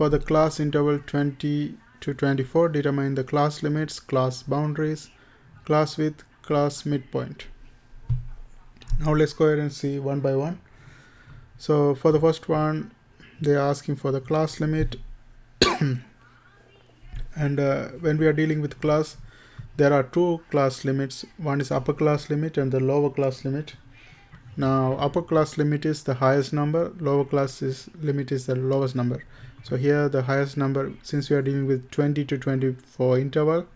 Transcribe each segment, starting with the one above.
for the class interval 20 to 24, determine the class limits, class boundaries, class width, class midpoint. Now let's go ahead and see one by one. So for the first one, they are asking for the class limit. And when we are dealing with class, there are two class limits. One is upper class limit and the lower class limit. Now upper class limit is the highest number, lower class limit is the lowest number. So here the highest number, since we are dealing with 20 to 24 interval,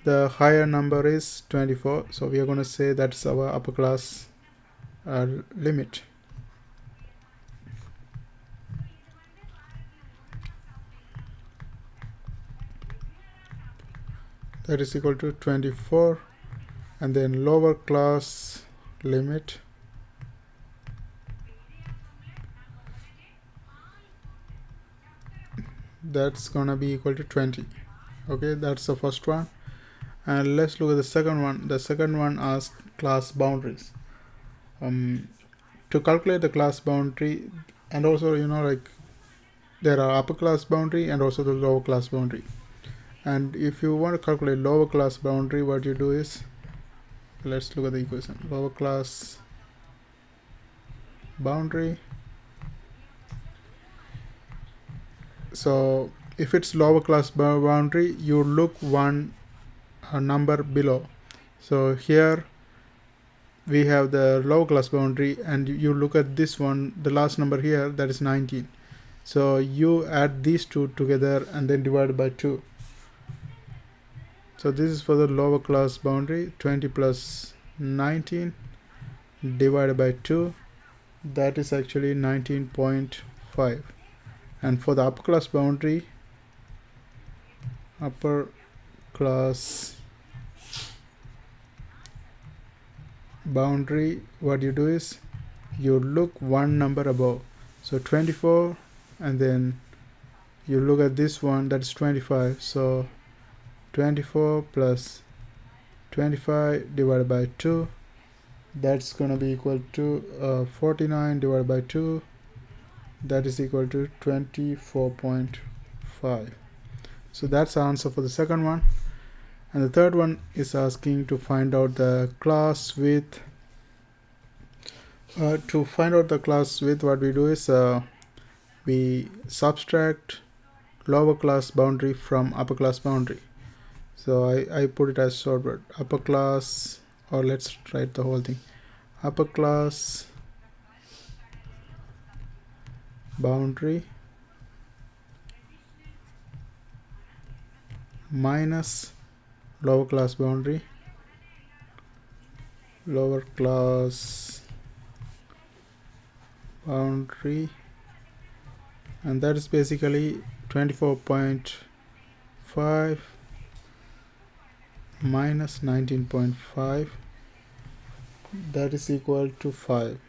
the higher number is 24. So we are going to say that's our upper class limit. That is equal to 24, and then lower class limit that's gonna be equal to 20. Okay, that's the first one. And let's look at the second one. The second one asks class boundaries. To calculate the class boundary, and also like there are upper class boundary and also the lower class boundary. And if you want to calculate lower class boundary, what you do is, let's look at the equation. Lower class boundary. So if it's lower class boundary, you look one number below. So here we have the lower class boundary, and you look at this one, the last number here, that is 19. So you add these two together and then divide by 2. So this is for the lower class boundary. 20 plus 19 divided by 2, that is actually 19.5. And for the upper class boundary, upper class boundary, what you do is you look one number above. So 24, and then you look at this one, that's 25. So 24 plus 25 divided by 2, that's going to be equal to 49 divided by 2, that is equal to 24.5. So that's the answer for the second one. And the third one is asking to find out the class width. To find out the class width, what we do is we subtract lower class boundary from upper class boundary. So I put it as short word, upper class, or let's write the whole thing, upper class boundary minus lower class boundary, lower class boundary, and that is basically 24.5 minus 19.5, that is equal to 5.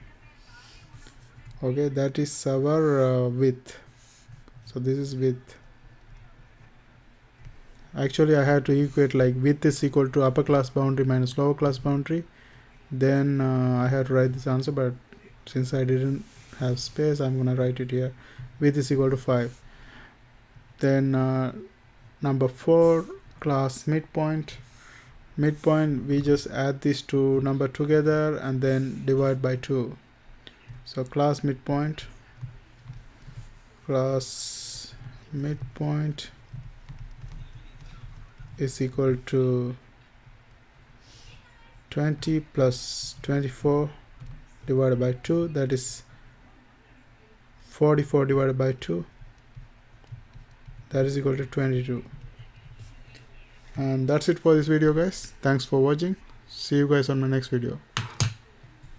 Okay, that is our width. So this is width. Actually I had to equate like width is equal to upper class boundary minus lower class boundary, then I had to write this answer, but since I didn't have space, I'm gonna write it here. Width is equal to 5. Then number 4, class midpoint. Midpoint, we just add these two number together and then divide by 2. So class midpoint is equal to 20 plus 24 divided by 2, that is 44 divided by 2, that is equal to 22. And that's it for this video, guys. Thanks for watching. See you guys on my next video.